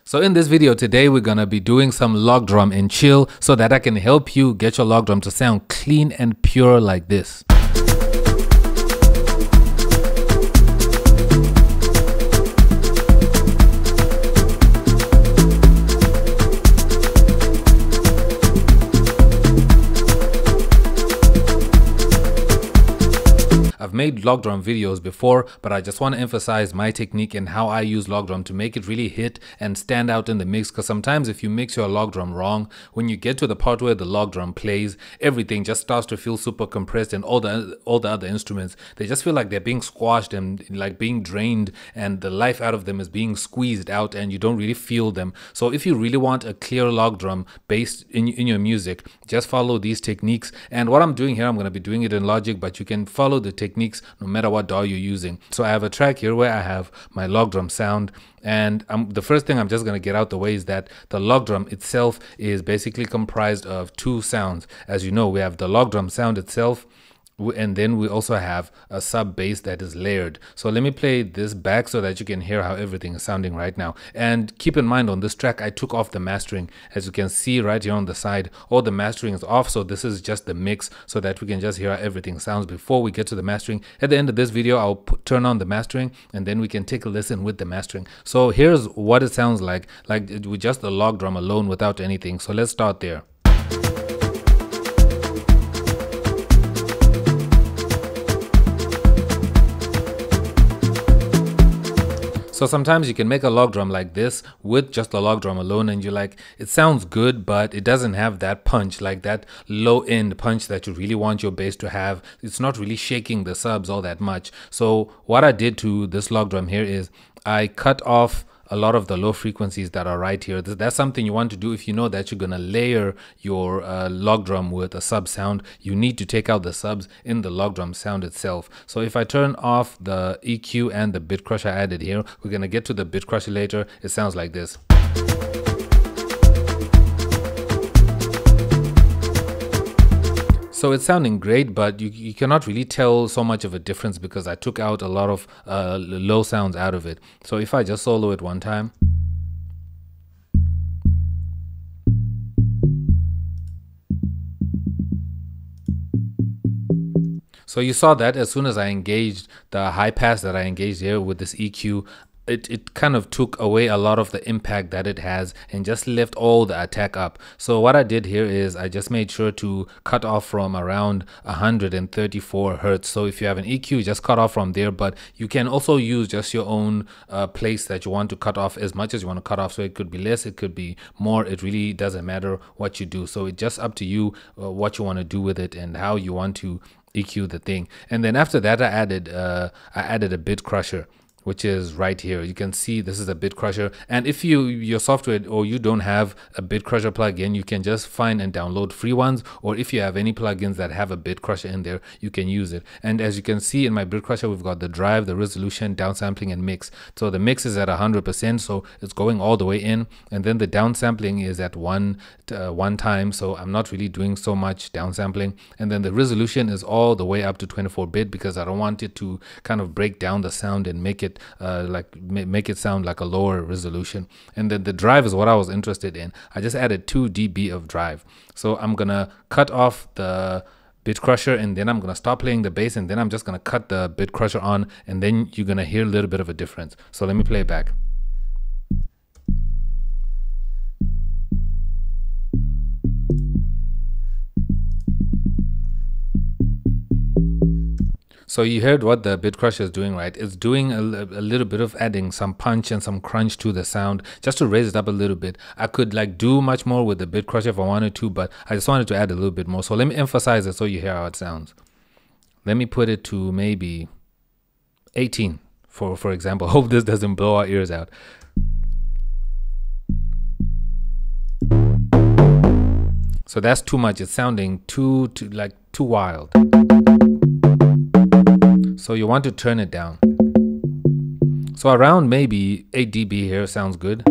So in this video today, we're going to be doing some log drum in Chill so that I can help you get your log drum to sound clean and pure like this. I've made log drum videos before, but I just want to emphasize my technique and how I use log drum to make it really hit and stand out in the mix, because sometimes if you mix your log drum wrong, when you get to the part where the log drum plays, everything just starts to feel super compressed, and all the other instruments, they just feel like they're being squashed and like being drained, and the life out of them is being squeezed out and you don't really feel them. So if you really want a clear log drum based in your music, just follow these techniques. And what I'm doing here, I'm going to be doing it in Logic, but you can follow the techniques no matter what DAW you're using. So I have a track here where I have my log drum sound, and the first thing I'm just going to get out the way is that the log drum itself is basically comprised of two sounds. As you know, we have the log drum sound itself, and then we also have a sub bass that is layered. So let me play this back so that you can hear how everything is sounding right now. And keep in mind, on this track I took off the mastering. As you can see right here on the side, all the mastering is off, so this is just the mix so that we can just hear how everything sounds before we get to the mastering. At the end of this video, I'll turn on the mastering and then we can take a listen with the mastering. So here's what it sounds like with just the log drum alone without anything. So let's start there. So sometimes you can make a log drum like this with just the log drum alone, and you're like, it sounds good, but it doesn't have that punch, like that low end punch that you really want your bass to have. It's not really shaking the subs all that much. So what I did to this log drum here is I cut off a lot of the low frequencies that are right here. That's something you want to do if you know that you're going to layer your log drum with a sub sound. You need to take out the subs in the log drum sound itself. So if I turn off the EQ and the bit crusher I added here, we're going to get to the bit crusher later. It sounds like this. So it's sounding great, but you cannot really tell so much of a difference because I took out a lot of low sounds out of it. So if I just solo it one time. So you saw that as soon as I engaged the high pass that I engaged here with this EQ, it kind of took away a lot of the impact that it has and just left all the attack up. So what I did here is I just made sure to cut off from around 134 hertz. So if you have an EQ, just cut off from there, but you can also use just your own place that you want to cut off as much as you want to cut off. So it could be less, it could be more. It really doesn't matter what you do. So it's just up to you what you want to do with it and how you want to EQ the thing. And then after that, I added a bit crusher, which is right here. You can see this is a bit crusher, and if your software or you don't have a bit crusher plugin, you can just find and download free ones, or if you have any plugins that have a bit crusher in there, you can use it. And as you can see in my bit crusher, we've got the drive, the resolution, downsampling, and mix. So the mix is at 100%, so it's going all the way in, and then the downsampling is at one time, so I'm not really doing so much downsampling. And then the resolution is all the way up to 24-bit because I don't want it to kind of break down the sound and make it make it sound like a lower resolution. And then the drive is what I was interested in. I just added 2 dB of drive. So I'm gonna cut off the bit crusher, and then I'm gonna stop playing the bass, and then I'm just gonna cut the bit crusher on, and then you're gonna hear a little bit of a difference. So let me play it back. So you heard what the bit crusher is doing, right? It's doing a little bit of adding some punch and some crunch to the sound just to raise it up a little bit. I could like do much more with the bit crusher if I wanted to, but I just wanted to add a little bit more. So let me emphasize it so you hear how it sounds. Let me put it to maybe 18 for example. Hope this doesn't blow our ears out. So that's too much. It's sounding too wild. So you want to turn it down. So around maybe 8 dB here sounds good,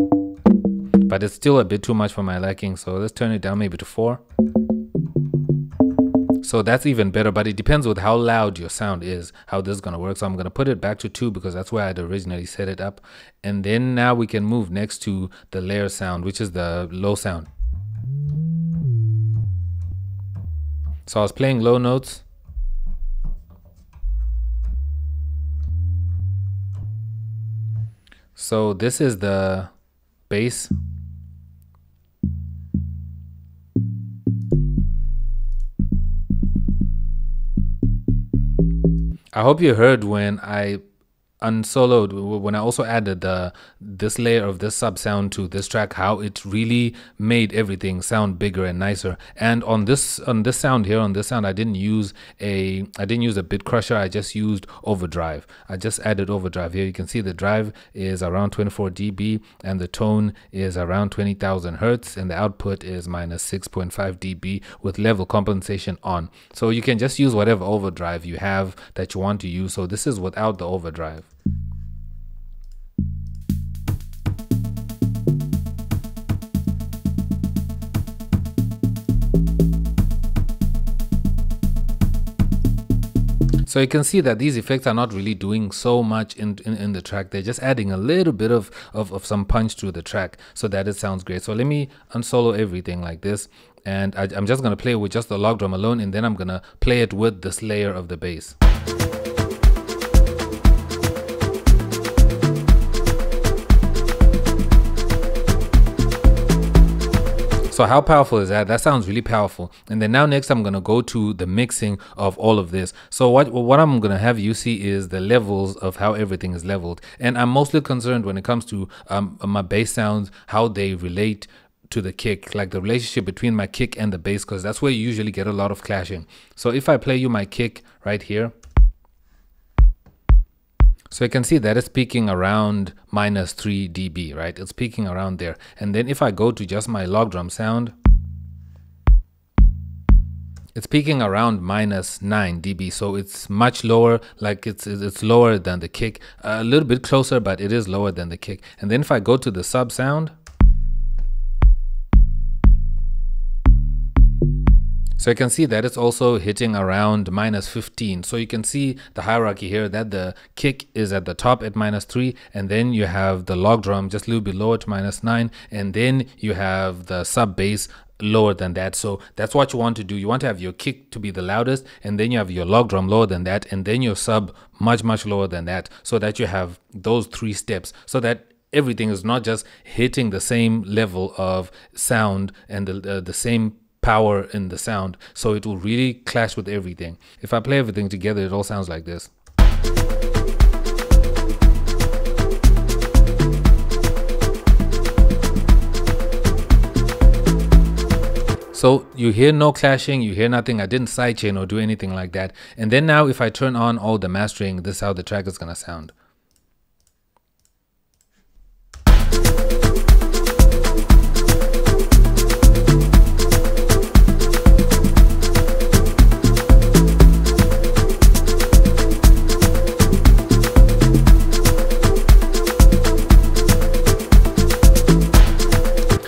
but it's still a bit too much for my liking. So let's turn it down maybe to 4. So that's even better, but it depends with how loud your sound is, how this is going to work. So I'm going to put it back to 2 because that's where I'd originally set it up. And then now we can move next to the layer sound, which is the low sound. So I was playing low notes. So this is the bass. I hope you heard when I unsoloed, when I also added this layer of this sub sound to this track, how it really made everything sound bigger and nicer. And on this sound here, on this sound, I didn't use a bit crusher. I just used overdrive. I just added overdrive here. You can see the drive is around 24 dB and the tone is around 20,000 hertz and the output is minus 6.5 dB with level compensation on. So you can just use whatever overdrive you have that you want to use. So this is without the overdrive. So you can see that these effects are not really doing so much in the track. They're just adding a little bit of some punch to the track so that it sounds great. So let me unsolo everything like this. And I'm just going to play with just the log drum alone, and then I'm going to play it with this layer of the bass. So how powerful is that? That sounds really powerful. And then now next I'm going to go to the mixing of all of this. So what I'm going to have you see is the levels of how everything is leveled. And I'm mostly concerned when it comes to my bass sounds, how they relate to the kick, like the relationship between my kick and the bass, because that's where you usually get a lot of clashing. So if I play you my kick right here, so you can see that it's peaking around minus 3 dB, right? It's peaking around there. And then if I go to just my log drum sound, it's peaking around minus 9 dB. So it's much lower, like it's lower than the kick, a little bit closer, but it is lower than the kick. And then if I go to the sub sound, so you can see that it's also hitting around minus 15. So you can see the hierarchy here, that the kick is at the top at minus 3, and then you have the log drum just a little bit lower to minus 9, and then you have the sub bass lower than that. So that's what you want to do. You want to have your kick to be the loudest, and then you have your log drum lower than that, and then your sub much lower than that, so that you have those 3 steps, so that everything is not just hitting the same level of sound and the same power in the sound, so it will really clash with everything. If I play everything together, it all sounds like this. So you hear no clashing, you hear nothing. I didn't sidechain or do anything like that. And then now if I turn on all the mastering, this is how the track is gonna sound.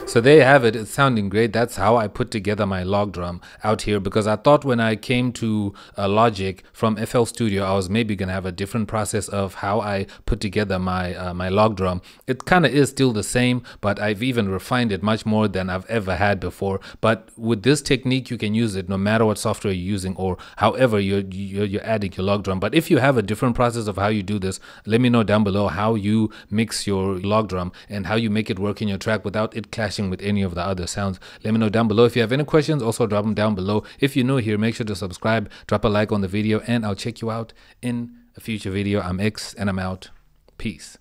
So there you have it. It's sounding great. That's how I put together my log drum out here, because I thought when I came to Logic from FL Studio, I was maybe going to have a different process of how I put together my my log drum. It kind of is still the same, but I've even refined it much more than I've ever had before. But with this technique, you can use it no matter what software you're using or however you're adding your log drum. But if you have a different process of how you do this, let me know down below how you mix your log drum and how you make it work in your track without it clashing with any of the other sounds. Let me know down below. If you have any questions, also drop them down below. If you're new here, make sure to subscribe, drop a like on the video, and I'll check you out in a future video. I'm X and I'm out. Peace.